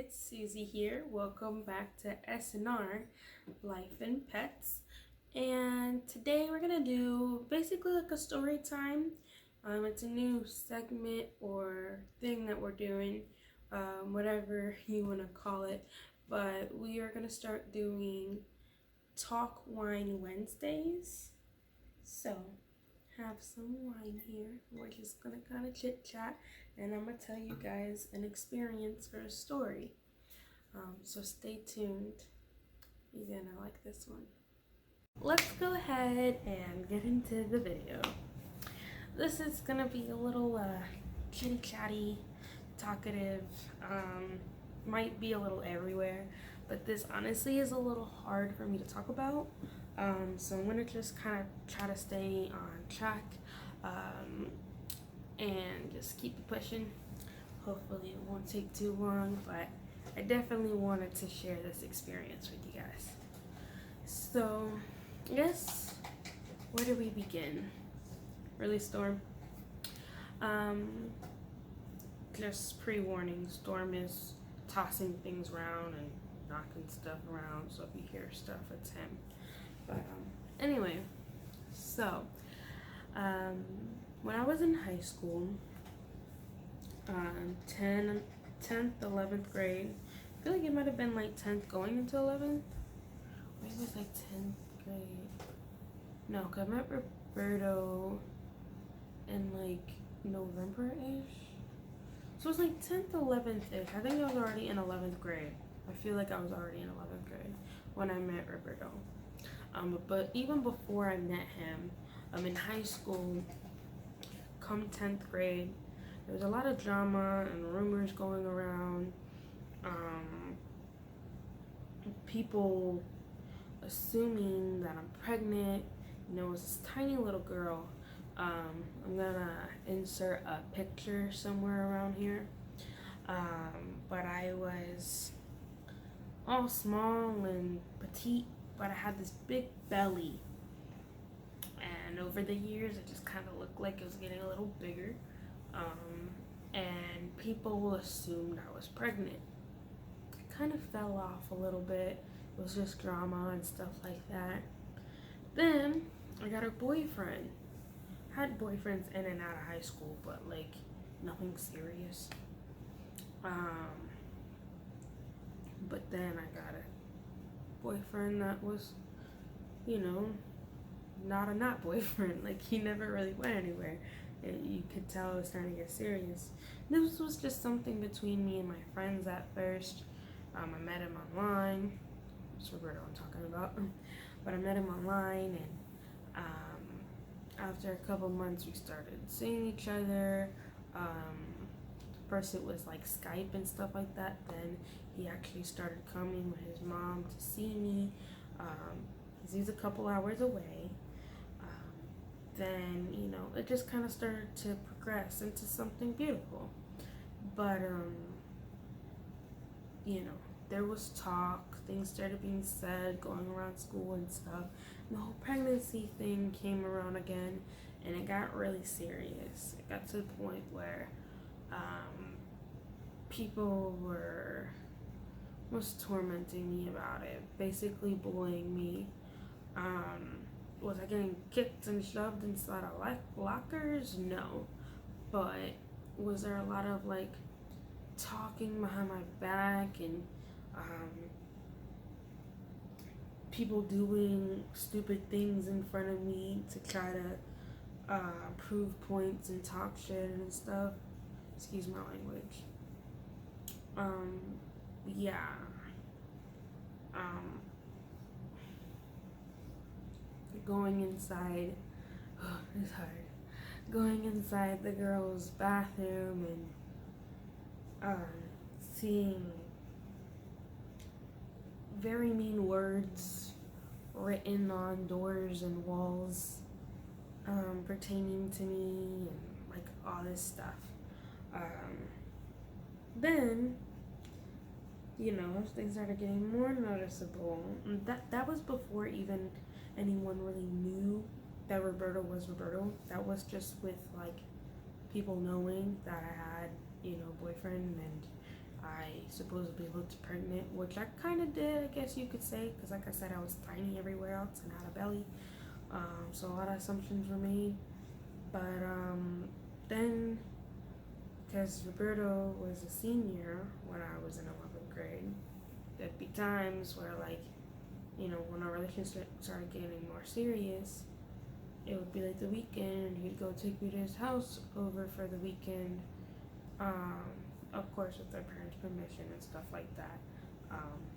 it's Susie here. Welcome back to SNR, Life and Pets. And today we're gonna do basically like a story time. It's a new segment or thing that we're doing, whatever you wanna call it. But we are gonna start doing Talk Wine Wednesdays. So have some wine here. We're just gonna kind of chit chat, and I'm gonna tell you guys an experience or a story. So stay tuned. You're gonna like this one. Let's go ahead and get into the video. This is gonna be a little chitty chatty, talkative. Might be a little everywhere, but this honestly is a little hard for me to talk about. So I'm gonna just kind of try to stay on track and just keep it pushing. Hopefully it won't take too long, but I definitely wanted to share this experience with you guys. So I guess, where do we begin? Really, Storm? Just pre-warning, Storm is tossing things around and knocking stuff around, so if you hear stuff, it's him. But anyway, so when I was in high school, 10th, 11th grade, I feel like it might have been like 10th going into 11th. Maybe it was like 10th grade. No, because I met Roberto in like November-ish. So it was like 10th, 11th-ish. I think I was already in 11th grade. I feel like I was already in 11th grade when I met Roberto. But even before I met him, in high school, come 10th grade, there was a lot of drama and rumors going around. People assuming that I'm pregnant. You know, it was this tiny little girl. I'm gonna insert a picture somewhere around here. But I was all small and petite, but I had this big belly. And over the years, it just kind of looked like it was getting a little bigger. And people assumed I was pregnant. It kind of fell off a little bit. It was just drama and stuff like that. Then I got a boyfriend. I had boyfriends in and out of high school, but like nothing serious. But then I got a boyfriend that was, you know, not a not boyfriend. Like, he never really went anywhere. You could tell it was starting to get serious. This was just something between me and my friends at first. I met him online. It's Roberto I'm talking about. But I met him online, and after a couple months we started seeing each other. First it was like Skype and stuff like that. Then he actually started coming with his mom to see me. He's a couple hours away. Then, you know, it just kind of started to progress into something beautiful. But, you know, there was talk, things started being said, going around school and stuff. And the whole pregnancy thing came around again, and it got really serious. It got to the point where people were almost tormenting me about it, basically bullying me. Was I getting kicked and shoved inside of lockers? No. But was there a lot of like talking behind my back and people doing stupid things in front of me to try to prove points and talk shit and stuff? Excuse my language. Yeah. Going inside, it's hard. Going inside the girl's bathroom and seeing very mean words written on doors and walls pertaining to me, and like all this stuff. Then, you know, things started getting more noticeable. That was before even anyone really knew that Roberto was Roberto. That was just with like people knowing that I had, you know, boyfriend, and I supposedly looked pregnant, which I kind of did, I guess you could say, because like I said, I was tiny everywhere else and had a belly. So a lot of assumptions were made. But then, because Roberto was a senior when I was in 11th grade, there'd be times where, like, when our relationship started getting more serious, it would be like the weekend, he'd go take me to his house over for the weekend, um, of course with their parents' permission and stuff like that.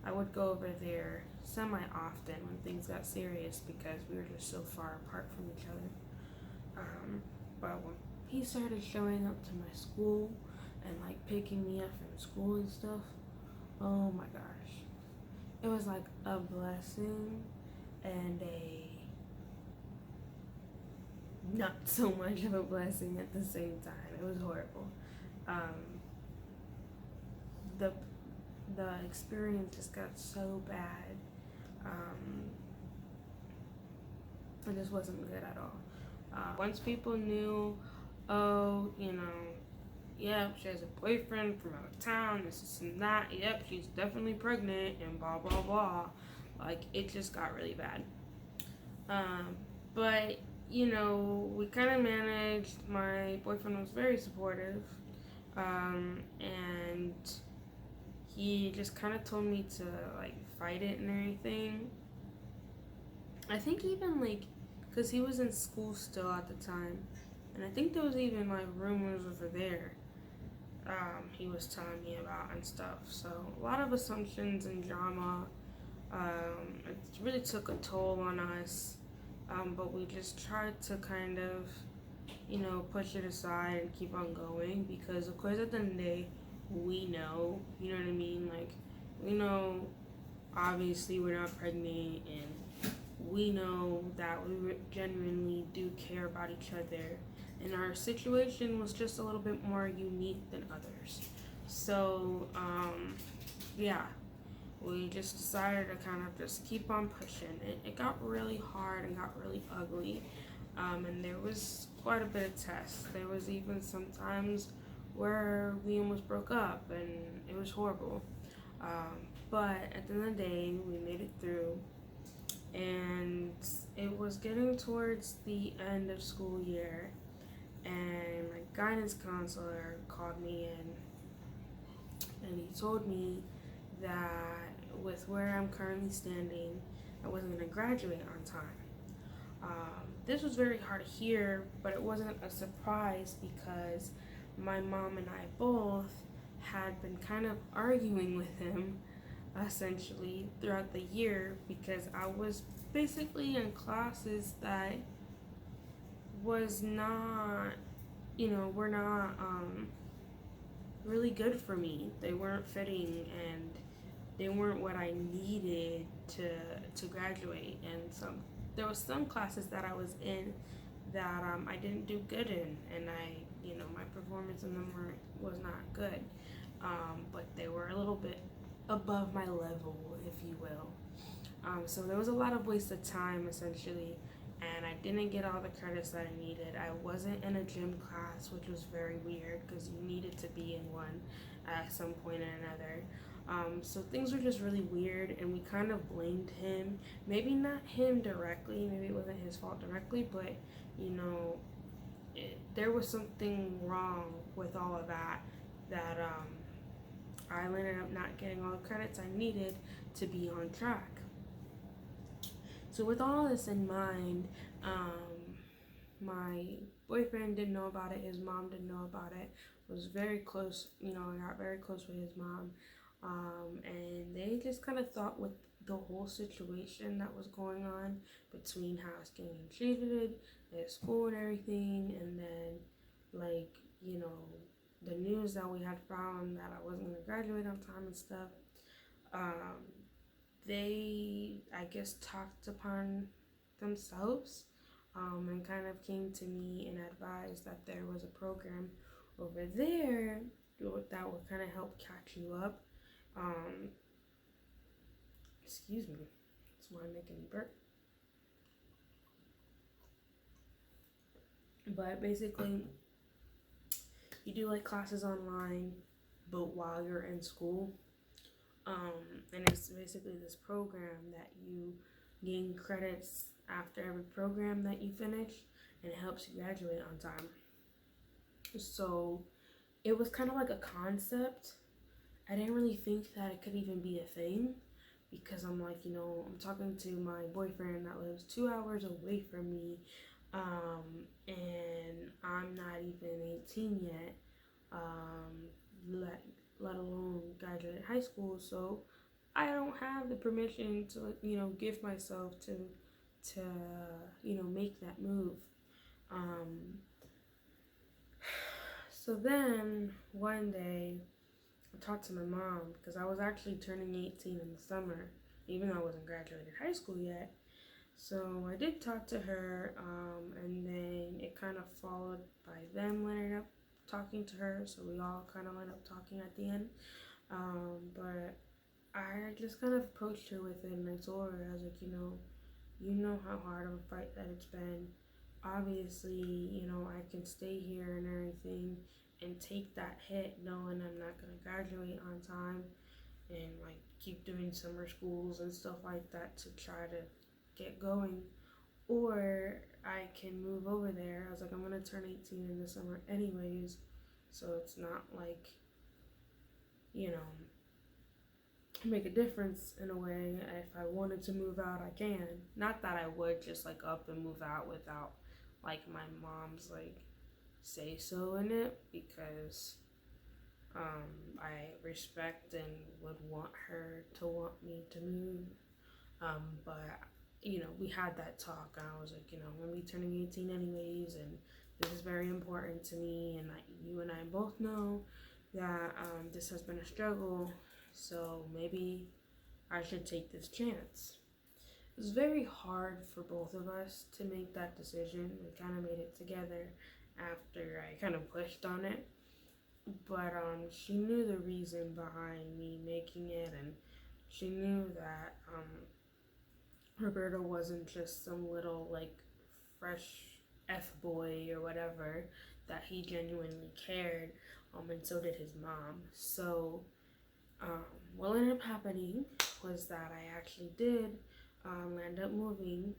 I would go over there semi-often when things got serious because we were just so far apart from each other. But when he started showing up to my school and like picking me up from school and stuff, oh my gosh. It was like a blessing and a not so much of a blessing at the same time. It was horrible. The the experience just got so bad. It just wasn't good at all. Once people knew, oh, yep, she has a boyfriend from out of town, this and that, yep, she's definitely pregnant, and blah, blah, blah. Like, it just got really bad. But, we kind of managed. My boyfriend was very supportive, and he just kind of told me to, like, fight it and everything. I think even, like, because he was in school still at the time, and I think there was even, like, rumors over there he was telling me about and stuff. So a lot of assumptions and drama. It really took a toll on us, but we just tried to kind of, push it aside and keep on going because, of course, at the end of the day, we know, you know what I mean? Like, we know, obviously, we're not pregnant, and we know that we genuinely do care about each other, and our situation was just a little bit more unique than others. So, yeah, we just decided to kind of just keep on pushing. It got really hard and got really ugly, and there was quite a bit of tests. There was even some times where we almost broke up, and it was horrible. But at the end of the day, we made it through, and it was getting towards the end of school year, and my guidance counselor called me in, and he told me that with where I'm currently standing, I wasn't going to graduate on time. This was very hard to hear, but it wasn't a surprise because my mom and I both had been kind of arguing with him essentially throughout the year because I was basically in classes that was not, were not really good for me. They weren't fitting and they weren't what I needed to graduate. And there was some classes that I was in that I didn't do good in, and my performance in them was not good. But they were a little bit above my level, if you will. So there was a lot of wasted time essentially, and I didn't get all the credits that I needed. I wasn't in a gym class, which was very weird because you needed to be in one at some point or another. So things were just really weird, and we kind of blamed him. Maybe not him directly, maybe it wasn't his fault directly, but there was something wrong with all of that I ended up not getting all the credits I needed to be on track. So with all this in mind, my boyfriend didn't know about it, his mom didn't know about it. I was very close, I got very close with his mom. And they just kind of thought with the whole situation that was going on between how I was getting treated at school and everything, and then the news that we had found that I wasn't going to graduate on time and stuff, they, I guess, talked upon themselves, and kind of came to me and advised that there was a program over there that would kind of help catch you up. Excuse me, that's why I'm making me burp. But basically, you do like classes online, but while you're in school. And it's basically this program that you gain credits after every program that you finish, and it helps you graduate on time. So it was kind of like a concept. I didn't really think that it could even be a thing because I'm like, I'm talking to my boyfriend that lives 2 hours away from me, and I'm not even 18 yet, let alone graduate high school. So I don't have the permission to, give myself to make that move. Um, so then one day I talked to my mom because I was actually turning 18 in the summer, even though I wasn't graduated high school yet. So I did talk to her, and then it kind of followed by them ended up talking to her. So we all kind of ended up talking at the end. But I just kind of approached her with it, and I told her, I was like, you know how hard of a fight that it's been. Obviously, I can stay here and everything and take that hit knowing I'm not going to graduate on time and like keep doing summer schools and stuff like that to try to get going. Or I can move over there. I was like, I'm going to turn 18 in the summer anyways, so it's not like, you know, make a difference in a way. If I wanted to move out, I can. Not that I would just like up and move out without like my mom's like say so in it, because I respect and would want her to want me to move. But we had that talk, and I was like, I'm gonna be turning 18 anyways, and this is very important to me, and you and I both know that this has been a struggle, so maybe I should take this chance. It was very hard for both of us to make that decision. We kind of made it together after I kind of pushed on it, but she knew the reason behind me making it, and she knew that Roberto wasn't just some little like fresh F boy or whatever, that he genuinely cared, and so did his mom. So what ended up happening was that I actually did end up moving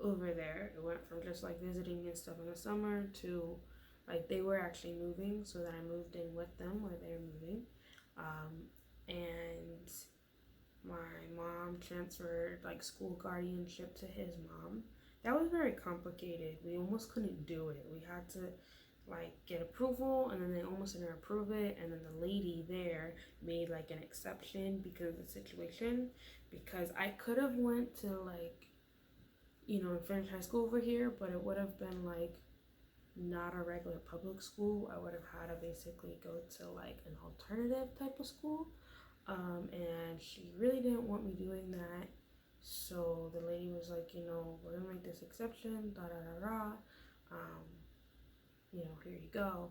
over there. It went from just like visiting and stuff in the summer to like they were actually moving, so that I moved in with them where they're moving. And my mom transferred like school guardianship to his mom. That was very complicated. We almost couldn't do it. We had to like get approval, and then they almost didn't approve it, and then the lady there made like an exception because of the situation, because I could have went to like finish high school over here, but it would have been like not a regular public school. I would have had to basically go to like an alternative type of school, and she really didn't want me doing that. So the lady was like, we're gonna make this exception, da da da da. Here you go.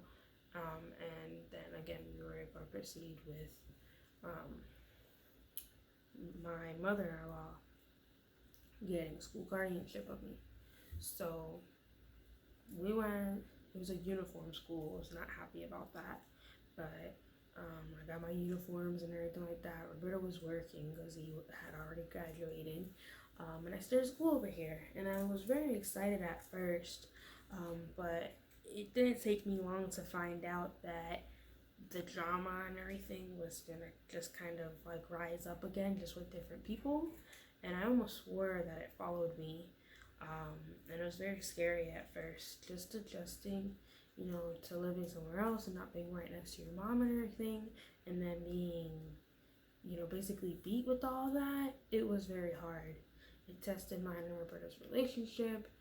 And then again, we were able to proceed with my mother-in-law getting school guardianship of me. So we went. It was a uniform school. I was not happy about that, but I got my uniforms and everything like that. Roberto was working because he had already graduated, and I started school over here. And I was very excited at first, but it didn't take me long to find out that the drama and everything was gonna just kind of like rise up again, just with different people. And I almost swore that it followed me. And it was very scary at first, just adjusting, to living somewhere else and not being right next to your mom and everything, and then being, basically beat with all that. It was very hard. It tested mine and Roberta's relationship.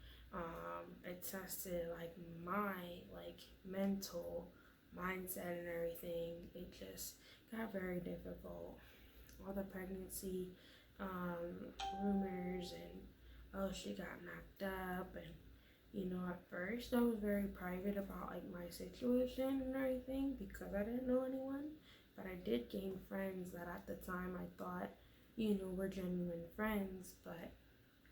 It tested like my like mental mindset and everything. It just got very difficult. All the pregnancy rumors, and oh, she got knocked up, and at first I was very private about like my situation and everything because I didn't know anyone, but I did gain friends that at the time I thought were genuine friends. But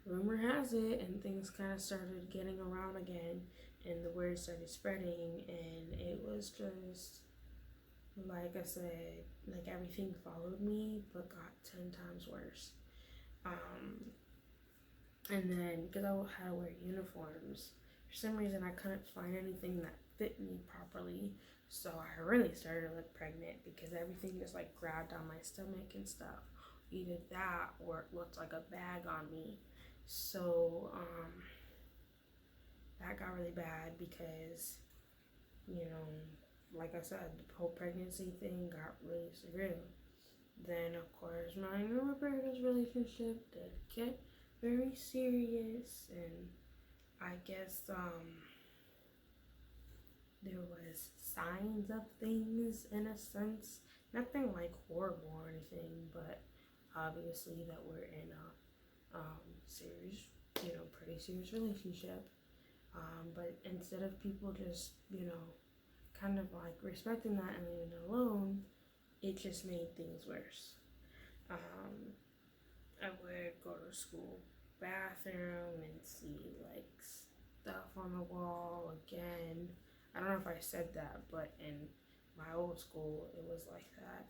rumor has it, and things kind of started getting around again, and the word started spreading, and it was just like I said, like everything followed me but got 10 times worse. And then because I had to wear uniforms, for some reason I couldn't find anything that fit me properly. So I really started to look pregnant because everything just like grabbed on my stomach and stuff. Either that or it looked like a bag on me. So that got really bad because, you know, like I said, the whole pregnancy thing got really surreal. Then, of course, my new Roberta's relationship did get very serious, and I guess there was signs of things in a sense. Nothing like horrible or anything, but obviously that we're in a serious, pretty serious relationship. But instead of people just, kind of like respecting that and leaving it alone, it just made things worse. I would go to school bathroom and see like stuff on the wall again. I don't know if I said that, but in my old school, it was like that.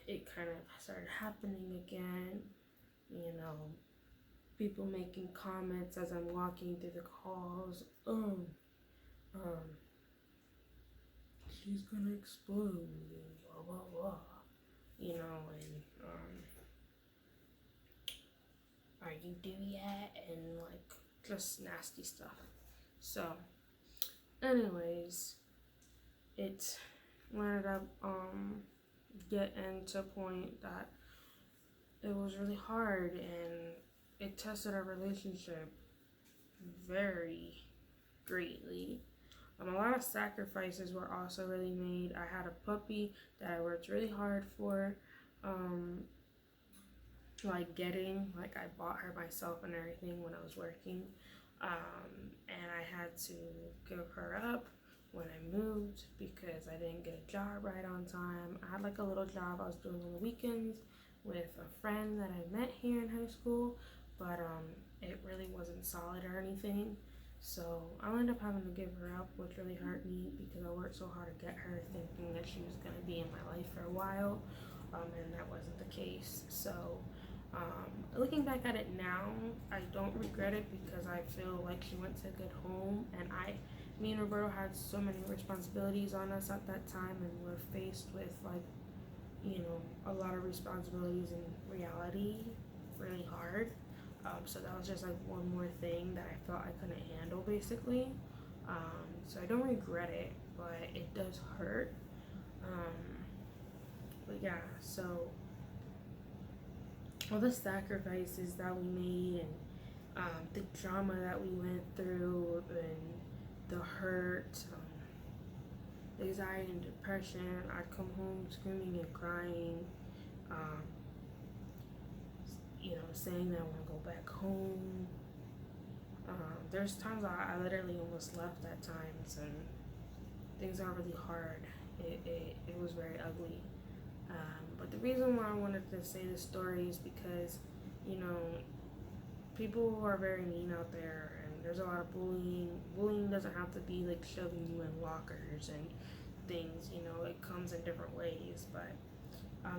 It kind of started happening again, people making comments as I'm walking through the halls. She's gonna explode and blah blah blah. And are you due yet? And like just nasty stuff. So, anyways, it ended up getting to a point that it was really hard and it tested our relationship very greatly. A lot of sacrifices were also really made. I had a puppy that I worked really hard for, I bought her myself and everything when I was working, and I had to give her up when I moved because I didn't get a job right on time. I had like a little job I was doing on the weekends with a friend that I met here in high school, but it really wasn't solid or anything. So I ended up having to give her up, which really hurt me because I worked so hard to get her, thinking that she was going to be in my life for a while, and that wasn't the case. So looking back at it now, I don't regret it because I feel like she went to a good home, and me and Roberto had so many responsibilities on us at that time, and we're faced with a lot of responsibilities in reality, really hard. So that was just like one more thing that I felt I couldn't handle basically. So I don't regret it, but it does hurt. But yeah, so all the sacrifices that we made and the drama that we went through and the hurt, anxiety and depression. I'd come home screaming and crying, saying that I want to go back home. There's times I literally almost left at times, and things are really hard. It was very ugly. But the reason why I wanted to say this story is because, people are very mean out there, and there's a lot of bullying. Bullying doesn't have to be like shoving you in lockers and things, it comes in different ways. But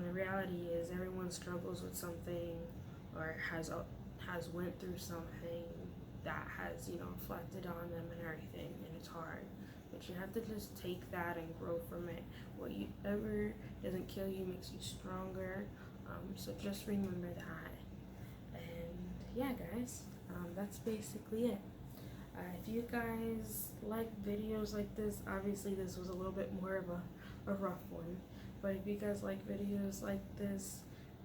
the reality is everyone struggles with something or has went through something that has, reflected on them and everything, and it's hard. But you have to just take that and grow from it. Whatever doesn't kill you makes you stronger. So just remember that. And yeah, guys, that's basically it. If you guys like videos like this, obviously this was a little bit more of a rough one. But if you guys like videos like this,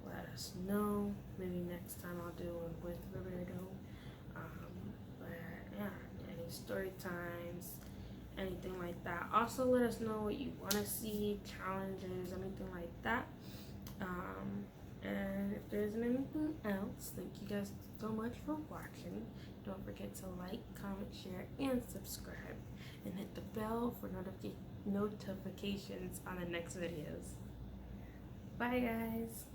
let us know. Maybe next time I'll do one with Roberto. But yeah, any story times, anything like that. Also, let us know what you want to see, challenges, anything like that. And if there isn't anything else, thank you guys so much for watching. Don't forget to like, comment, share, and subscribe. And hit the bell for notifications on the next videos. Bye, guys.